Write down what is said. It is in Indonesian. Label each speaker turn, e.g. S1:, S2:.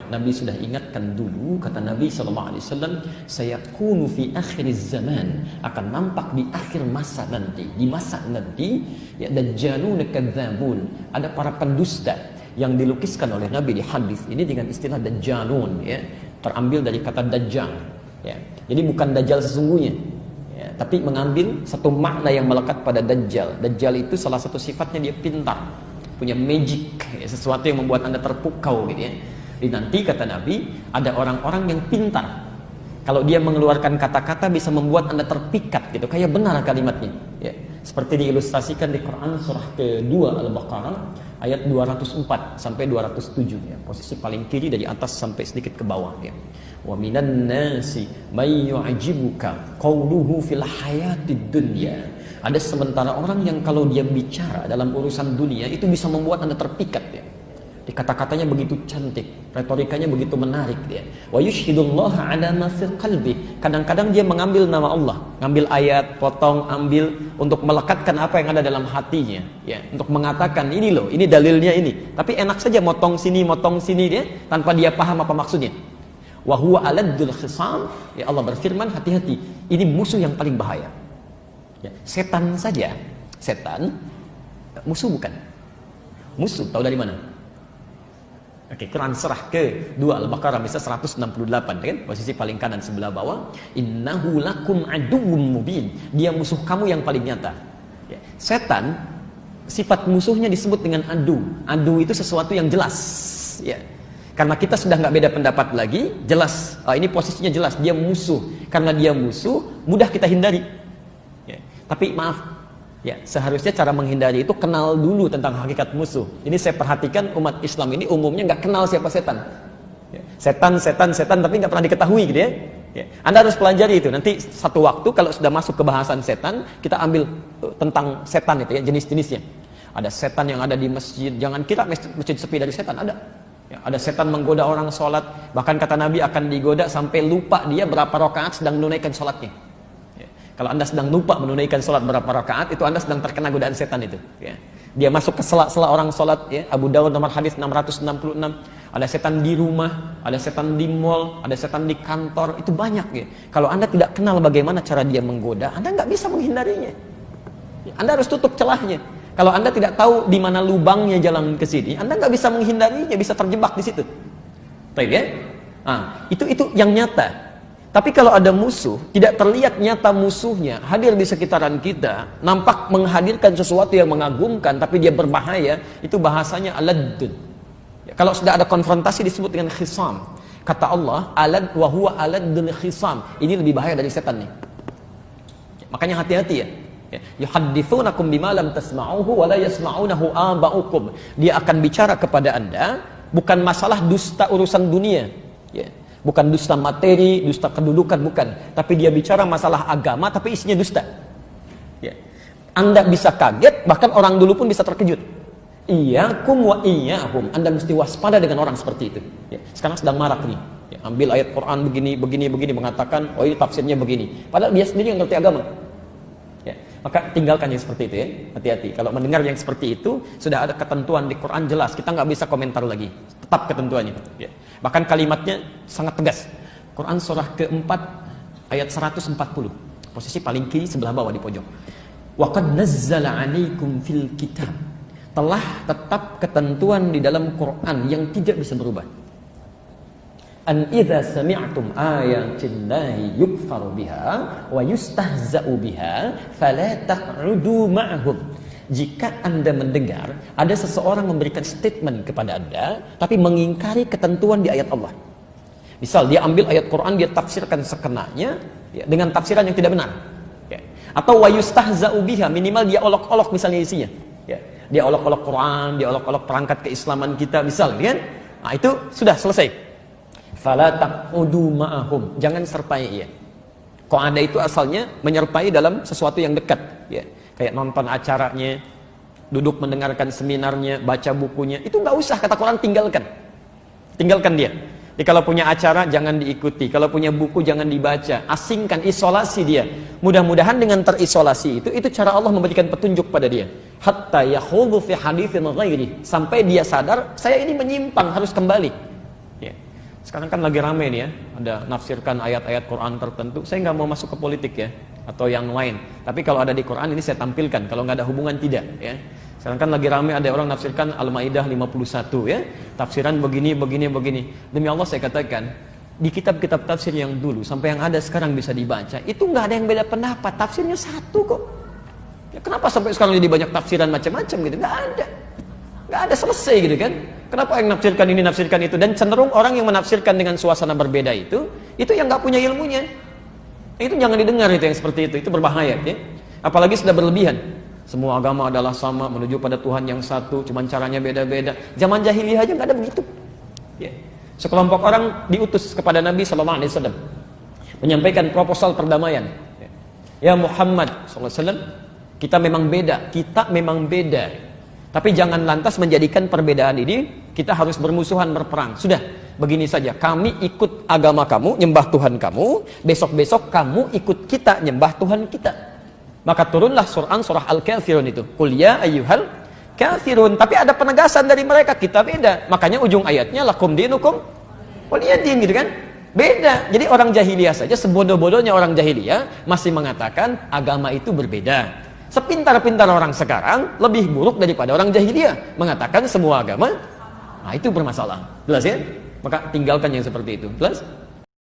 S1: Nabi sudah ingatkan dulu, kata Nabi SAW, sayakunu fi akhiriz zaman, akan nampak di akhir masa nanti, di masa nanti, ya, dajjalun kadzabun, ada para pendusta yang dilukiskan oleh Nabi di hadis ini dengan istilah dajjalun, ya, terambil dari kata dajjal, ya. Jadi bukan dajjal sesungguhnya, ya, tapi mengambil satu makna yang melekat pada dajjal. Dajjal itu salah satu sifatnya dia pintar, punya magic, ya, sesuatu yang membuat Anda terpukau gitu ya. Jadi nanti kata Nabi ada orang-orang yang pintar, kalau dia mengeluarkan kata-kata bisa membuat Anda terpikat gitu, kayak benar kalimatnya, ya. Seperti diilustrasikan di Quran surah kedua Al-Baqarah ayat 204 sampai 207, ya. Posisi paling kiri dari atas sampai sedikit ke bawah, ya. Wa minan nasi may yu'jibuka qawluhu fil hayatid dunya. Ada sementara orang yang kalau dia bicara dalam urusan dunia itu bisa membuat Anda terpikat, ya. Di kata-katanya begitu cantik, retorikanya begitu menarik, dia. Wa yushhidullaha ala ma fi qalbi. Kadang-kadang dia mengambil nama Allah, ngambil ayat, potong, ambil untuk melekatkan apa yang ada dalam hatinya, ya, untuk mengatakan ini loh, ini dalilnya ini. Tapi enak saja motong sini dia tanpa dia paham apa maksudnya. Wa huwa aladdul khisam. Ya, Allah berfirman, hati-hati, ini musuh yang paling bahaya. Ya, setan saja, setan musuh bukan? Musuh tahu dari mana? Oke, Quran surah ke-2 Al-Baqarah bisa 168, kan? Posisi paling kanan sebelah bawah. Innahu lakum aduwwum mubin. Dia musuh kamu yang paling nyata. Ya. Setan sifat musuhnya disebut dengan adu. Adu itu sesuatu yang jelas, ya. Karena kita sudah nggak beda pendapat lagi, jelas. Ini posisinya jelas, dia musuh. Karena dia musuh, mudah kita hindari. Ya. Tapi maaf, ya, seharusnya cara menghindari itu kenal dulu tentang hakikat musuh. Ini saya perhatikan umat Islam ini umumnya nggak kenal siapa setan. Ya, setan, tapi nggak pernah diketahui gitu ya. Ya. Anda harus pelajari itu. Nanti satu waktu kalau sudah masuk ke bahasan setan, kita ambil tentang setan itu ya, jenis-jenisnya. Ada setan yang ada di masjid. Jangan kira masjid sepi dari setan, ada. Ya, ada setan menggoda orang sholat. Bahkan kata Nabi akan digoda sampai lupa dia berapa rakaat sedang menunaikan sholatnya. Kalau Anda sedang lupa menunaikan sholat berapa rakaat, itu Anda sedang terkena godaan setan itu. Ya. Dia masuk ke sela-sela orang sholat. Ya. Abu Dawud nomor hadis 666. Ada setan di rumah, ada setan di mall, ada setan di kantor. Itu banyak. Ya. Kalau Anda tidak kenal bagaimana cara dia menggoda, Anda nggak bisa menghindarinya. Ya. Anda harus tutup celahnya. Kalau Anda tidak tahu di mana lubangnya jalan ke sini, Anda nggak bisa menghindarinya, bisa terjebak di situ. Baik ya? Itu yang nyata. Tapi kalau ada musuh, tidak terlihat nyata musuhnya, hadir di sekitaran kita, nampak menghadirkan sesuatu yang mengagumkan, tapi dia berbahaya, itu bahasanya aladdun. Ya, kalau sudah ada konfrontasi disebut dengan khisam. Kata Allah, alad wa huwa aladdul khisam. Ini lebih bahaya dari setan nih. Ya, makanya hati-hati ya. Yuhadditsunakum bima lam tasma'uhu wa la yasma'unahu aba'ukum. Dia akan bicara kepada Anda bukan masalah dusta urusan dunia, ya. Bukan dusta materi, dusta kedudukan, bukan. Tapi dia bicara masalah agama, tapi isinya dusta. Ya. Anda bisa kaget, bahkan orang dulu pun bisa terkejut. Iyyakum wa iyyahum. Anda mesti waspada dengan orang seperti itu. Ya. Sekarang sedang marak nih. Ya, ambil ayat Quran begini, mengatakan, oh ini tafsirnya begini. Padahal dia sendiri yang ngerti agama. Ya. Maka tinggalkan yang seperti itu ya. Hati-hati. Kalau mendengar yang seperti itu, sudah ada ketentuan di Quran jelas. Kita nggak bisa komentar lagi. Tetap ketentuannya. Ya. Bahkan kalimatnya sangat tegas. Quran surah keempat ayat 140. Posisi paling kiri sebelah bawah di pojok. Wa qad nazzala 'alaikum fil kitab. Telah tetap ketentuan di dalam Quran yang tidak bisa berubah. An idza sami'tum ayatillahi yukfaru biha wa yustahza'u biha fala taq'udu ma'hum. Jika Anda mendengar ada seseorang memberikan statement kepada Anda tapi mengingkari ketentuan di ayat Allah. Misal dia ambil ayat Quran, dia tafsirkan sekenanya ya, dengan tafsiran yang tidak benar. Ya. Atau wa yustahza'u biha, minimal dia olok-olok misalnya isinya. Ya. Dia olok-olok Quran, dia olok-olok perangkat keislaman kita misal, kan? Nah, itu sudah selesai. Fala taqudu ma'ahum, jangan sertai ia. Qa'ada itu asalnya menyertai dalam sesuatu yang dekat, ya. Kayak nonton acaranya, duduk mendengarkan seminarnya, baca bukunya, itu nggak usah, kata Quran, tinggalkan dia. Jadi kalau punya acara jangan diikuti, kalau punya buku jangan dibaca, asingkan, isolasi dia. Mudah-mudahan dengan terisolasi itu cara Allah memberikan petunjuk pada dia. Hatta yakhudhu fi haditsin ghairi, sampai dia sadar saya ini menyimpang, harus kembali. Ya. Sekarang kan lagi rame nih ya, ada nafsirkan ayat-ayat Quran tertentu. Saya nggak mau masuk ke politik ya, atau yang lain. Tapi kalau ada di Quran ini saya tampilkan, kalau nggak ada hubungan tidak ya. Sekarang kan lagi rame ada orang nafsirkan Al-Maidah 51 ya. Tafsiran begini. Demi Allah saya katakan, di kitab-kitab tafsir yang dulu sampai yang ada sekarang bisa dibaca, itu nggak ada yang beda pendapat, tafsirnya satu kok. Ya, kenapa sampai sekarang jadi banyak tafsiran macam-macam gitu? Nggak ada selesai gitu kan? Kenapa yang nafsirkan ini, nafsirkan itu, dan cenderung orang yang menafsirkan dengan suasana berbeda itu yang nggak punya ilmunya. Itu jangan didengar itu yang seperti itu berbahaya ya. Apalagi sudah berlebihan. Semua agama adalah sama, menuju pada Tuhan yang satu, cuman caranya beda-beda. Zaman jahiliyah aja nggak ada begitu. Ya. Sekelompok orang diutus kepada Nabi SAW menyampaikan proposal perdamaian. Ya Muhammad SAW, kita memang beda. Tapi jangan lantas menjadikan perbedaan ini kita harus bermusuhan, berperang. Sudah, begini saja. Kami ikut agama kamu, nyembah Tuhan kamu. Besok-besok kamu ikut kita, nyembah Tuhan kita. Maka turunlah surah Al-Kafirun itu. Qul ya ayyuhal kafirun. Tapi ada penegasan dari mereka, kita beda. Makanya ujung ayatnya lakum dinukum waliyadin gitu kan. Beda. Jadi orang jahiliyah saja, sebodoh-bodohnya orang jahiliyah masih mengatakan agama itu berbeda. Sepintar-pintar orang sekarang lebih buruk daripada orang jahiliyah, mengatakan semua agama, nah itu bermasalah. Jelas ya? Maka tinggalkan yang seperti itu. Jelas?